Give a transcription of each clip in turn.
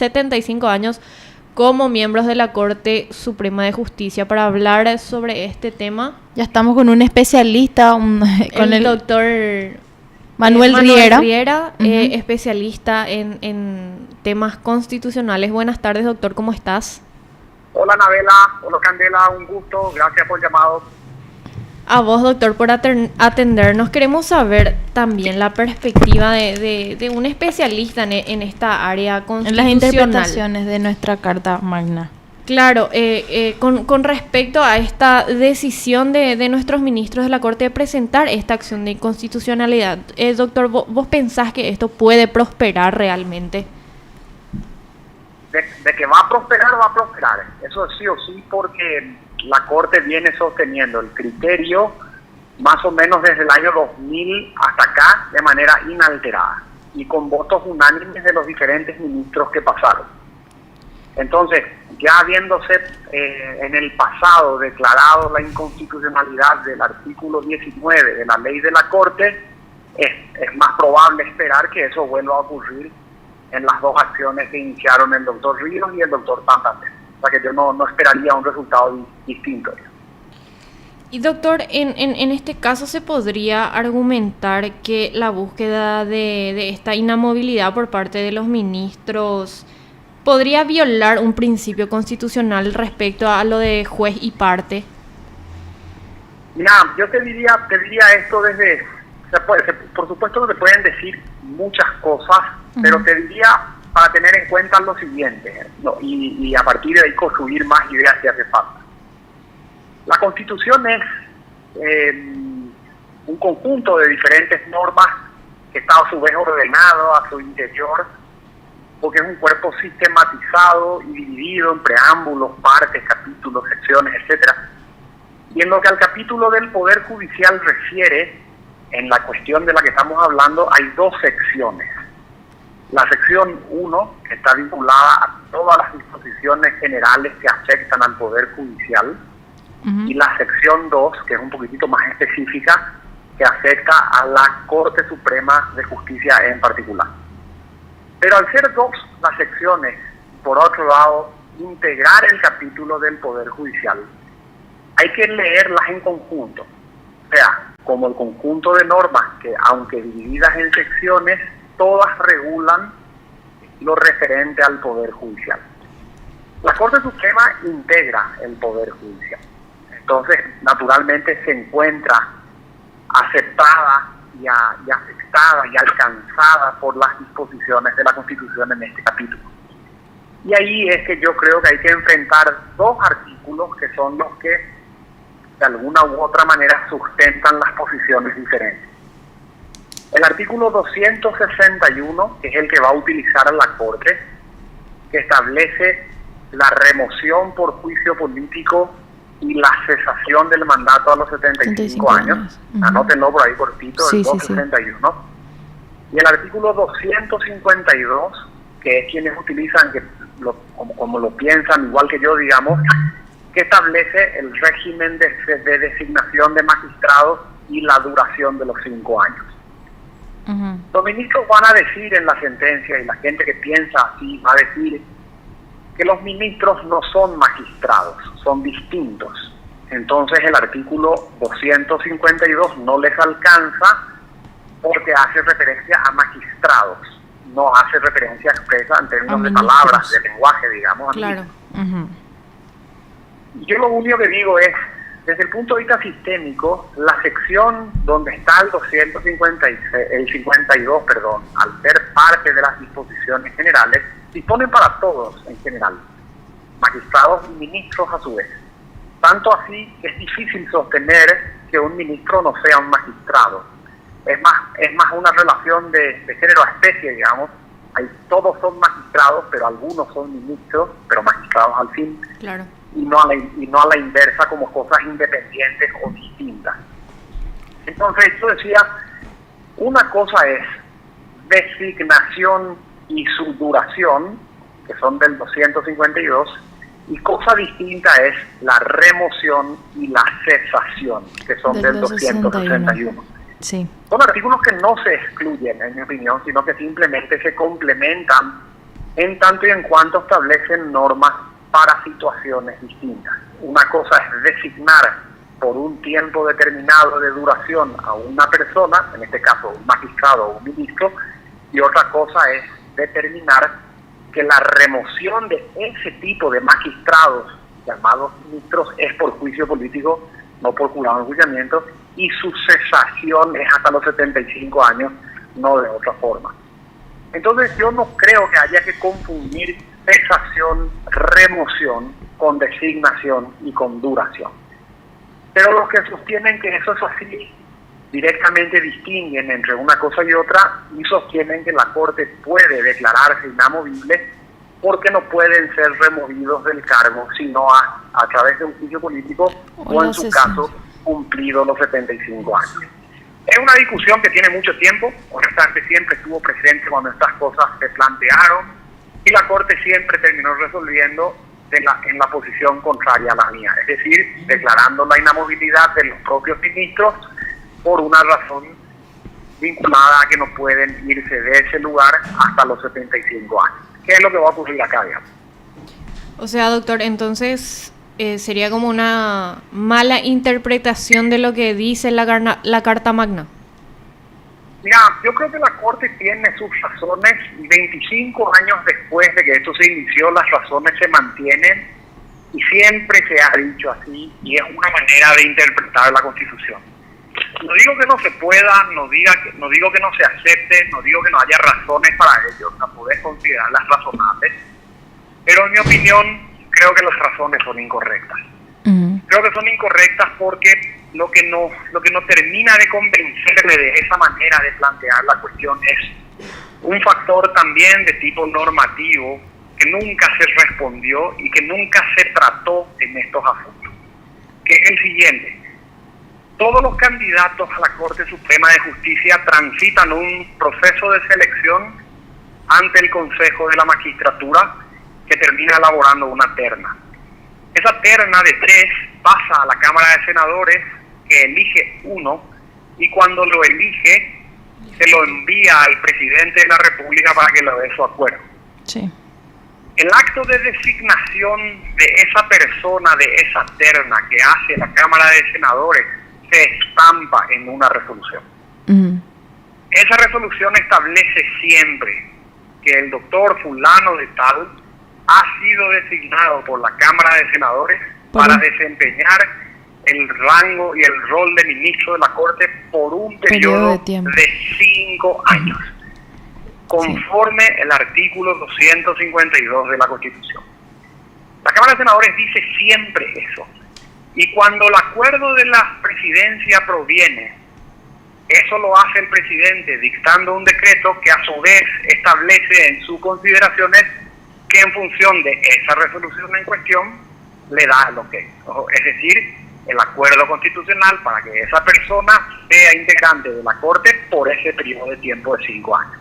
75 años como miembros de la Corte Suprema de Justicia. Para hablar sobre este tema, ya estamos con un especialista, con el doctor Manuel Riera, especialista en temas constitucionales. Buenas tardes, doctor, ¿cómo estás? Hola, Anabela. Hola, Candela. Un gusto. Gracias por el llamado. A vos, doctor, por atendernos. Queremos saber también la perspectiva de un especialista en esta área constitucional. En las interpretaciones de nuestra Carta Magna. Claro, con respecto a esta decisión de nuestros ministros de la Corte de presentar esta acción de inconstitucionalidad, doctor, ¿vos pensás que esto puede prosperar realmente? De que va a prosperar. Eso sí o sí, porque la Corte viene sosteniendo el criterio más o menos desde el año 2000 hasta acá de manera inalterada y con votos unánimes de los diferentes ministros que pasaron. Entonces, ya habiéndose en el pasado declarado la inconstitucionalidad del artículo 19 de la ley de la Corte, es más probable esperar que eso vuelva a ocurrir en las dos acciones que iniciaron el doctor Ríos y el doctor Santander. O sea que yo no esperaría un resultado distinto. Y doctor, en este caso se podría argumentar que la búsqueda de esta inamovilidad por parte de los ministros podría violar un principio constitucional respecto a lo de juez y parte. Mira, yo te diría esto desde... por supuesto que te pueden decir muchas cosas, pero te diría para tener en cuenta lo siguiente, ¿no? y a partir de ahí construir más ideas si hace falta. La Constitución es un conjunto de diferentes normas que está a su vez ordenado a su interior, porque es un cuerpo sistematizado y dividido en preámbulos, partes, capítulos, secciones, etcétera. Y en lo que al capítulo del Poder Judicial refiere, en la cuestión de la que estamos hablando, hay dos secciones. La sección 1, que está vinculada a todas las disposiciones generales que afectan al Poder Judicial, y la sección 2, que es un poquitito más específica, que afecta a la Corte Suprema de Justicia en particular. Pero al ser dos las secciones, por otro lado, integrar el capítulo del Poder Judicial, hay que leerlas en conjunto. O sea, como el conjunto de normas que, aunque divididas en secciones, todas regulan lo referente al Poder Judicial. La Corte Suprema integra el Poder Judicial. Entonces, naturalmente se encuentra aceptada y afectada y alcanzada por las disposiciones de la Constitución en este capítulo. Y ahí es que yo creo que hay que enfrentar dos artículos que son los que de alguna u otra manera sustentan las posiciones diferentes. El artículo 261, que es el que va a utilizar la Corte, que establece la remoción por juicio político y la cesación del mandato a los 75 años. Anótenlo por ahí cortito, el 261. Sí. Y el artículo 252, que es quienes utilizan, como lo piensan, igual que yo, digamos, que establece el régimen de designación de magistrados y la duración de los 5 años. Los ministros van a decir en la sentencia, y la gente que piensa así va a decir que los ministros no son magistrados, son distintos. Entonces el artículo 252 no les alcanza porque hace referencia a magistrados, no hace referencia expresa en términos de palabras, de lenguaje, digamos. Claro. Yo lo único que digo es, desde el punto de vista sistémico, la sección donde está el 52, al ser parte de las disposiciones generales, disponen para todos en general, magistrados y ministros a su vez. Tanto así que es difícil sostener que un ministro no sea un magistrado. Es más una relación de género a especie, digamos. Todos son magistrados, pero algunos son ministros, pero magistrados al fin. Claro. Y no a la inversa como cosas independientes o distintas. Entonces yo decía, una cosa es designación y su duración, que son del 252, y cosa distinta es la remoción y la cesación, que son del 261. Sí. Son artículos que no se excluyen, en mi opinión, sino que simplemente se complementan en tanto y en cuanto establecen normas para situaciones distintas. Una cosa es designar por un tiempo determinado de duración a una persona, en este caso un magistrado o un ministro, y otra cosa es determinar que la remoción de ese tipo de magistrados llamados ministros es por juicio político, no por jurado de enjuiciamiento, y su cesación es hasta los 75 años, no de otra forma. Entonces yo no creo que haya que confundir cesación, remoción con designación y con duración. Pero los que sostienen que eso es así, directamente distinguen entre una cosa y otra y sostienen que la Corte puede declararse inamovible porque no pueden ser removidos del cargo sino a través de un juicio político o en su caso cumplidos los 75 años. Es una discusión que tiene mucho tiempo, honestamente siempre estuvo presente cuando estas cosas se plantearon y la Corte siempre terminó resolviendo en la posición contraria a la mía, es decir, declarando la inamovilidad de los propios ministros por una razón vinculada a que no pueden irse de ese lugar hasta los 75 años. ¿Qué es lo que va a ocurrir acá, digamos? O sea, doctor, entonces sería como una mala interpretación de lo que dice la Carta Magna. Mira, yo creo que la Corte tiene sus razones y 25 años después de que esto se inició, las razones se mantienen y siempre se ha dicho así y es una manera de interpretar la Constitución. No digo que no se pueda, no digo que no se acepte, no digo que no haya razones para ello, o sea, podés considerarlas razonables, pero en mi opinión creo que las razones son incorrectas. Creo que son incorrectas porque lo que no termina de convencerme de esa manera de plantear la cuestión es un factor también de tipo normativo que nunca se respondió y que nunca se trató en estos asuntos, que es el siguiente. Todos los candidatos a la Corte Suprema de Justicia transitan un proceso de selección ante el Consejo de la Magistratura que termina elaborando una terna. Esa terna de 3 pasa a la Cámara de Senadores, que elige uno, y cuando lo elige, se lo envía al presidente de la República para que le dé su acuerdo. Sí. El acto de designación de esa persona, de esa terna que hace la Cámara de Senadores, se estampa en una resolución. Esa resolución establece siempre que el doctor fulano de tal ha sido designado por la Cámara de Senadores para desempeñar el rango y el rol de ministro de la Corte por un periodo de 5 años, conforme el artículo 252 de la Constitución. La Cámara de Senadores dice siempre eso. Y cuando el acuerdo de la presidencia proviene, eso lo hace el presidente dictando un decreto que a su vez establece en sus consideraciones que en función de esa resolución en cuestión le da el ok. Es decir, el acuerdo constitucional para que esa persona sea integrante de la Corte por ese periodo de tiempo de 5 años.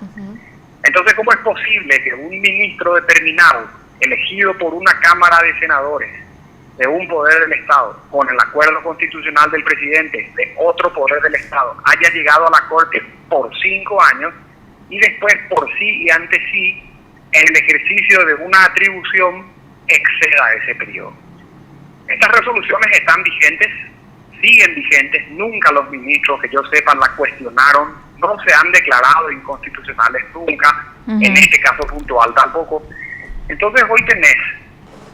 Entonces, ¿cómo es posible que un ministro determinado, elegido por una Cámara de Senadores, de un poder del Estado, con el acuerdo constitucional del presidente de otro poder del Estado, haya llegado a la Corte por 5 años y después por sí y ante sí, en el ejercicio de una atribución, exceda ese periodo? Estas resoluciones están vigentes, siguen vigentes, nunca los ministros que yo sepa la cuestionaron, no se han declarado inconstitucionales nunca, en este caso puntual tampoco. Entonces hoy tenés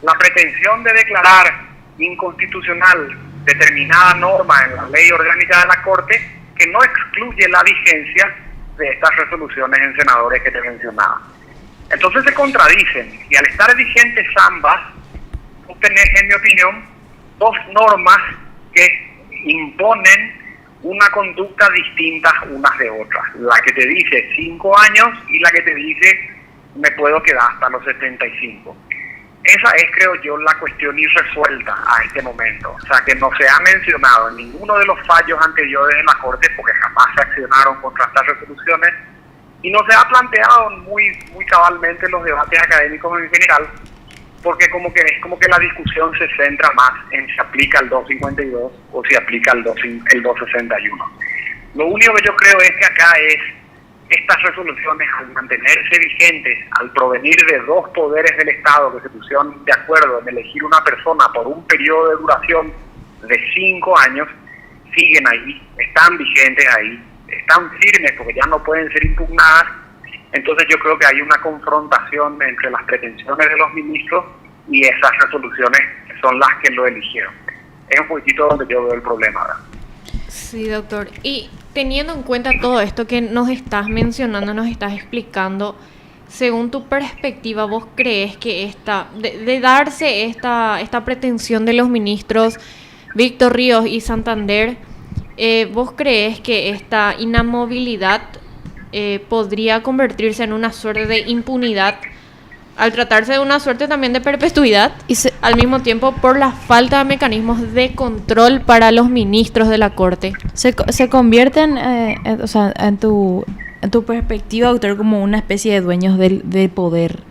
la pretensión de declarar inconstitucional determinada norma en la ley orgánica de la Corte que no excluye la vigencia de estas resoluciones en senadores que te mencionaba. Entonces se contradicen y al estar vigentes ambas, tú tenés, en mi opinión, 2 normas que imponen una conducta distinta unas de otras. La que te dice 5 años y la que te dice me puedo quedar hasta los 75. Esa es, creo yo, la cuestión irresuelta a este momento. O sea, que no se ha mencionado en ninguno de los fallos anteriores de la Corte, porque jamás se accionaron contra estas resoluciones, y no se ha planteado muy cabalmente en los debates académicos en general, porque es como que la discusión se centra más en si aplica el 252 o si aplica el 261. Lo único que yo creo es que acá es estas resoluciones, al mantenerse vigentes, al provenir de dos poderes del Estado que se pusieron de acuerdo en elegir una persona por un periodo de duración de 5 años, siguen ahí, están vigentes ahí, están firmes porque ya no pueden ser impugnadas. Entonces yo creo que hay una confrontación entre las pretensiones de los ministros y esas resoluciones que son las que lo eligieron. Es un poquitito donde yo veo el problema, ¿verdad? Sí, doctor. Y teniendo en cuenta todo esto que nos estás mencionando, nos estás explicando, según tu perspectiva, ¿vos crees que de darse esta pretensión de los ministros Víctor Ríos y Santander, vos crees que esta inamovilidad podría convertirse en una suerte de impunidad al tratarse de una suerte también de perpetuidad y al mismo tiempo por la falta de mecanismos de control para los ministros de la Corte? Se convierten, o sea, en tu perspectiva, doctor, como una especie de dueños del poder.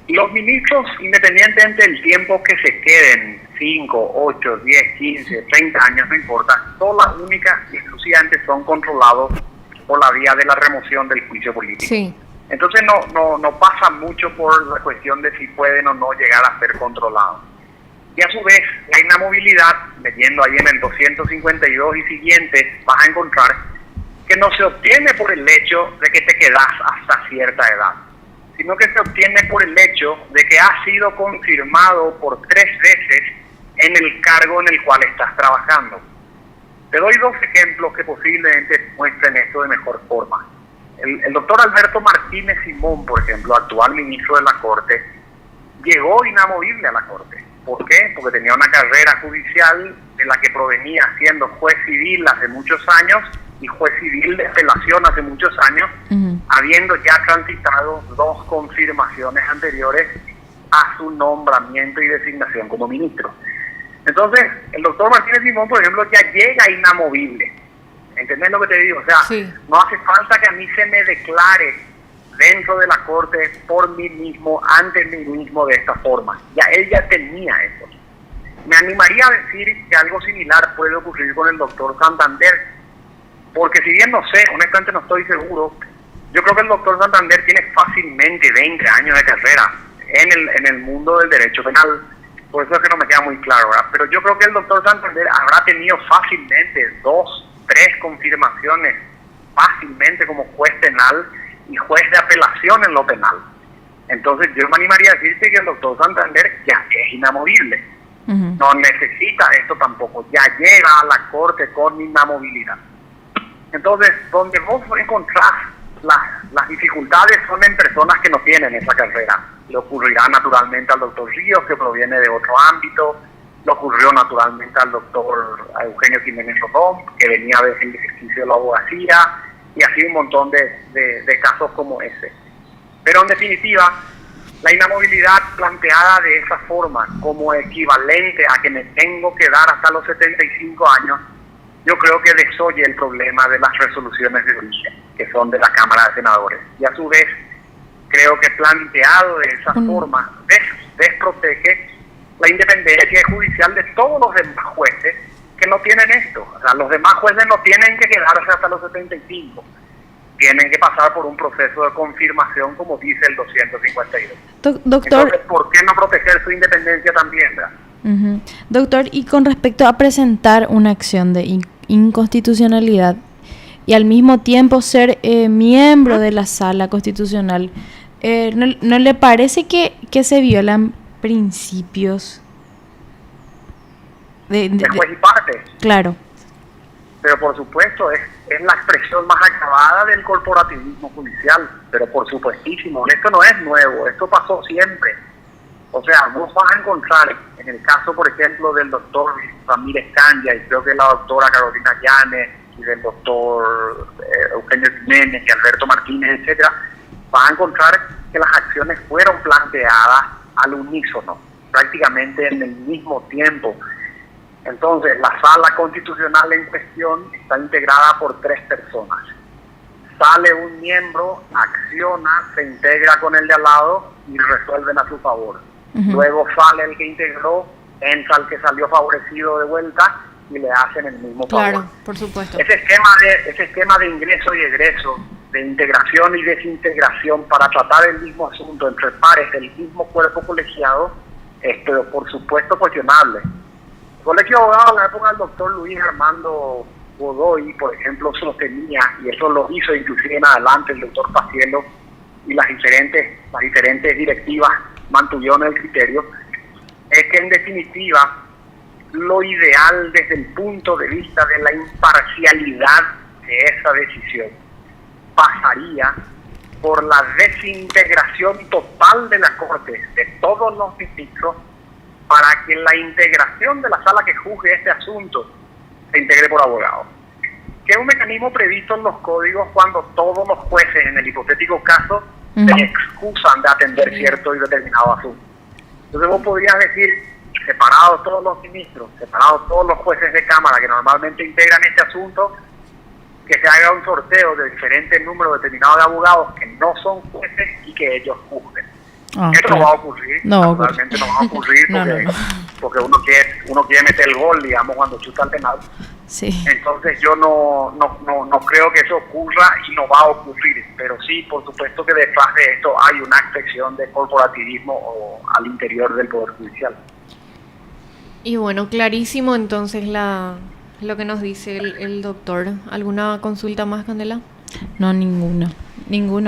Los ministros, independientemente del tiempo que se queden, 5, 8, 10, 15, 30 años, no importa, todas las únicas y exclusivamente son controlados por la vía de la remoción del juicio político. Sí. Entonces no pasa mucho por la cuestión de si pueden o no llegar a ser controlados. Y a su vez, la inamovilidad, leyendo ahí en el 252 y siguientes, vas a encontrar que no se obtiene por el hecho de que te quedas hasta cierta edad, sino que se obtiene por el hecho de que has sido confirmado por 3 veces en el cargo en el cual estás trabajando. Te doy 2 ejemplos que posiblemente muestren esto de mejor forma. El doctor Alberto Martínez Simón, por ejemplo, actual ministro de la Corte, llegó inamovible a la Corte. ¿Por qué? Porque tenía una carrera judicial de la que provenía siendo juez civil hace muchos años y juez civil de apelación hace muchos años, habiendo ya transitado 2 confirmaciones anteriores a su nombramiento y designación como ministro. Entonces, el doctor Martínez Simón, por ejemplo, ya llega inamovible. ¿Entendés lo que te digo? O sea, sí. No hace falta que a mí se me declare dentro de la Corte por mí mismo, ante mí mismo de esta forma. Ya él ya tenía eso. Me animaría a decir que algo similar puede ocurrir con el doctor Santander, porque si bien no sé, honestamente no estoy seguro, yo creo que el doctor Santander tiene fácilmente 20 años de carrera en el mundo del derecho penal. Por eso es que no me queda muy claro, ¿verdad? Pero yo creo que el doctor Santander habrá tenido fácilmente 2, 3 confirmaciones fácilmente como juez penal y juez de apelación en lo penal. Entonces yo me animaría a decirte que el doctor Santander ya es inamovible. No necesita esto tampoco, ya llega a la Corte con inamovilidad. Entonces, donde vos encontrás las dificultades son en personas que no tienen esa carrera. Le ocurrirá naturalmente al doctor Ríos, que proviene de otro ámbito. Le ocurrió naturalmente al doctor Eugenio Jiménez Rodón, que venía del ejercicio de la abogacía, y así un montón de casos como ese. Pero en definitiva, la inamovilidad planteada de esa forma, como equivalente a que me tengo que dar hasta los 75 años, yo creo que desoye el problema de las resoluciones de origen, que son de la Cámara de Senadores. Y a su vez, creo que planteado de esa forma, desprotege la independencia judicial de todos los demás jueces que no tienen esto. O sea, los demás jueces no tienen que quedarse hasta los 75. Tienen que pasar por un proceso de confirmación, como dice el 252. Doctor, entonces, ¿por qué no proteger su independencia también, verdad? Doctor, y con respecto a presentar una acción de inconstitucionalidad y al mismo tiempo ser miembro de la Sala Constitucional, ¿no le parece que se violan principios de juez y parte? Claro. Pero por supuesto es la expresión más acabada del corporativismo judicial, pero por supuestísimo, esto no es nuevo, esto pasó siempre. O sea, vos vas a encontrar, en el caso, por ejemplo, del doctor Ramírez Canya, y creo que la doctora Carolina Llanes, y del doctor Eugenio Jiménez y Alberto Martínez, etcétera, vas a encontrar que las acciones fueron planteadas al unísono, prácticamente en el mismo tiempo. Entonces, la Sala Constitucional en cuestión está integrada por 3 personas. Sale un miembro, acciona, se integra con el de al lado y resuelven a su favor. Luego sale el que integró, entra el que salió favorecido de vuelta y le hacen el mismo favor. Claro, por supuesto. Ese esquema de ingreso y egreso de integración y desintegración para tratar el mismo asunto entre pares del mismo cuerpo colegiado, pero por supuesto cuestionable. El Colegio de Abogados en la época del doctor Luis Armando Godoy, por ejemplo, sostenía, y eso lo hizo inclusive en adelante el doctor Pacielo, y las diferentes directivas mantuvieron el criterio, es que en definitiva lo ideal desde el punto de vista de la imparcialidad de esa decisión pasaría por la desintegración total de la Corte, de todos los ministros, para que la integración de la sala que juzgue este asunto se integre por abogados, que es un mecanismo previsto en los códigos cuando todos los jueces, en el hipotético caso, se excusan de atender cierto y determinado asunto. Entonces vos podrías decir, separados todos los ministros, separados todos los jueces de Cámara que normalmente integran este asunto, que se haga un sorteo de diferentes números determinados de abogados que no son jueces y que ellos juzguen. Esto no va a ocurrir, naturalmente no va a ocurrir porque uno quiere meter el gol, digamos, cuando chuta el penal. Sí. Entonces yo no creo que eso ocurra y no va a ocurrir, pero sí, por supuesto que detrás de esto hay una expresión de corporativismo al interior del Poder Judicial. Y bueno, clarísimo entonces lo que nos dice el doctor. ¿Alguna consulta más, Candela? No, ninguna.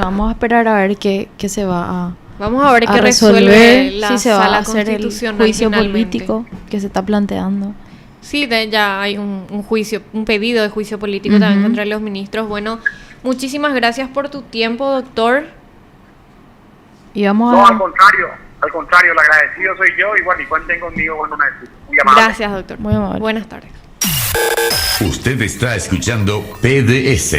Vamos a esperar a ver qué se va a... Vamos a ver qué resolver, resuelve la si se va sala a hacer el constitucional juicio finalmente. político que se está planteando. Sí, ya hay un juicio, un pedido de juicio político también contra los ministros. Bueno, muchísimas gracias por tu tiempo, doctor. Y vamos No, al contrario, el agradecido soy yo, y bueno, y cuenten conmigo cuando necesiten. Muy amable. Gracias, doctor. Muy amable. Buenas tardes. Usted está escuchando PDS.